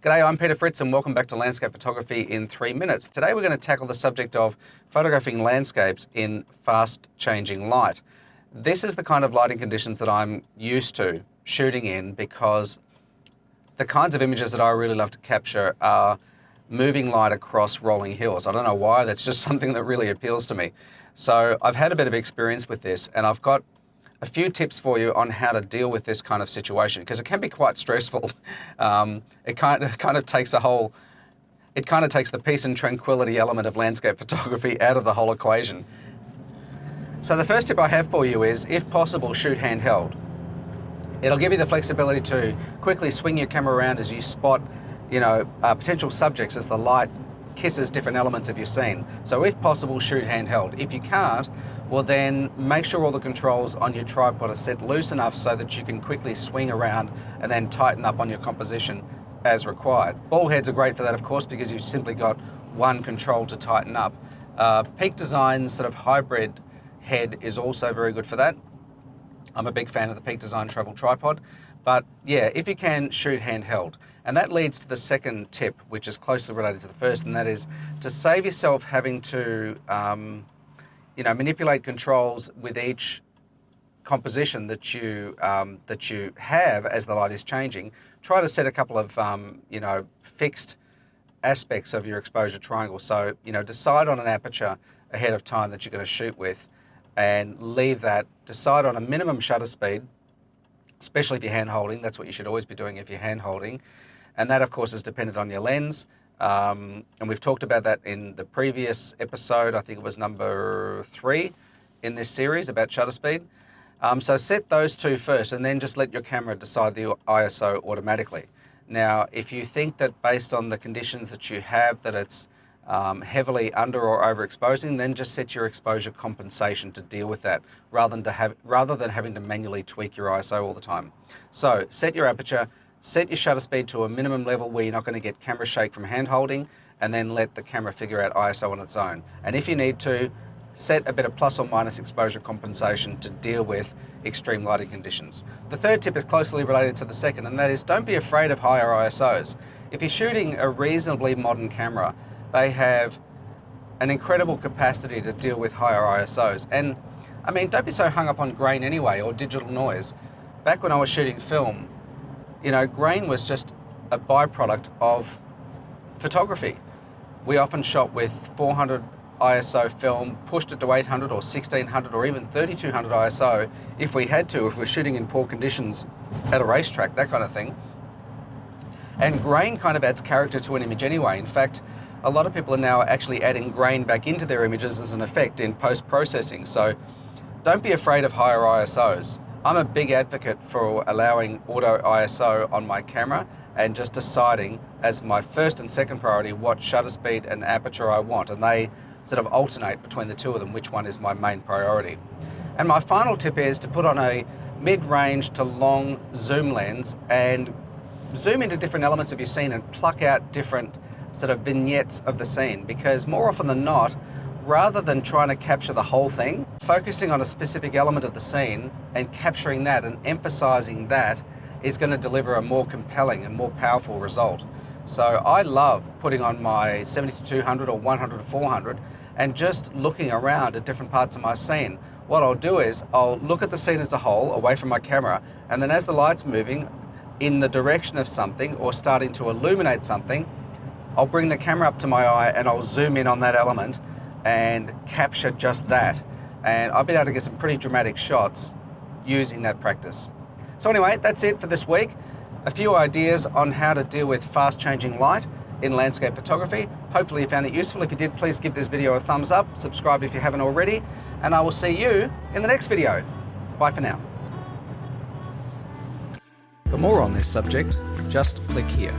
G'day, I'm Fritz and welcome back to Landscape Photography in 3 minutes. Today we're going to tackle the subject of photographing landscapes in fast changing light. This is the kind of lighting conditions that I'm used to shooting in because the kinds of images that I really love to capture are moving light across rolling hills. I don't know why, that's just something that really appeals to me. So I've had a bit of experience with this and I've got a few tips for you on how to deal with this kind of situation because it can be quite stressful. It kind of takes the peace and tranquility element of landscape photography out of the whole equation. So the first tip I have for you is, if possible, shoot handheld. It'll give you the flexibility to quickly swing your camera around as you spot, potential subjects as the light kisses different elements of your scene. So if possible, shoot handheld. If you can't, well then make sure all the controls on your tripod are set loose enough so that you can quickly swing around and then tighten up on your composition as required. Ball heads are great for that, of course, because you've simply got one control to tighten up. Peak Design's sort of hybrid head is also very good for that. I'm a big fan of the Peak Design travel tripod. But yeah, if you can, shoot handheld. And that leads to the second tip, which is closely related to the first, and that is to save yourself having to manipulate controls with each composition that you have as the light is changing. Try to set a couple of fixed aspects of your exposure triangle. So decide on an aperture ahead of time that you're going to shoot with, and leave that. Decide on a minimum shutter speed, especially if you're hand holding. That's what you should always be doing if you're hand holding. And that, of course, is dependent on your lens. And we've talked about that in the previous episode. I think it was number 3 in this series about shutter speed. So set those two first and then just let your camera decide the ISO automatically. Now, if you think that based on the conditions that you have that it's heavily under or overexposing, then just set your exposure compensation to deal with that rather than having to manually tweak your ISO all the time. So set your aperture, set your shutter speed to a minimum level where you're not going to get camera shake from hand holding, and then let the camera figure out ISO on its own. And if you need to, set a bit of plus or minus exposure compensation to deal with extreme lighting conditions. The third tip is closely related to the second, and that is don't be afraid of higher ISOs. If you're shooting a reasonably modern camera, they have an incredible capacity to deal with higher ISOs. And I mean, don't be so hung up on grain anyway, or digital noise. Back when I was shooting film, grain was just a byproduct of photography. We often shot with 400 ISO film, pushed it to 800 or 1600 or even 3200 ISO if we had to, if we're shooting in poor conditions at a racetrack, that kind of thing. And grain kind of adds character to an image anyway. In fact, a lot of people are now actually adding grain back into their images as an effect in post-processing. So don't be afraid of higher ISOs. I'm a big advocate for allowing auto ISO on my camera and just deciding as my first and second priority what shutter speed and aperture I want, and they sort of alternate between the two of them, which one is my main priority. And my final tip is to put on a mid-range to long zoom lens and zoom into different elements of your scene and pluck out different sort of vignettes of the scene, because more often than not, rather than trying to capture the whole thing, focusing on a specific element of the scene and capturing that and emphasizing that is going to deliver a more compelling and more powerful result. So I love putting on my 70-200 or 100-400 and just looking around at different parts of my scene. What I'll do is I'll look at the scene as a whole away from my camera, and then as the light's moving in the direction of something or starting to illuminate something, I'll bring the camera up to my eye and I'll zoom in on that element and capture just that. And I've been able to get some pretty dramatic shots using that practice. So anyway, that's it for this week. A few ideas on how to deal with fast changing light in landscape photography. Hopefully you found it useful. If you did, please give this video a thumbs up, subscribe if you haven't already, and I will see you in the next video. Bye for now. For more on this subject, just click here.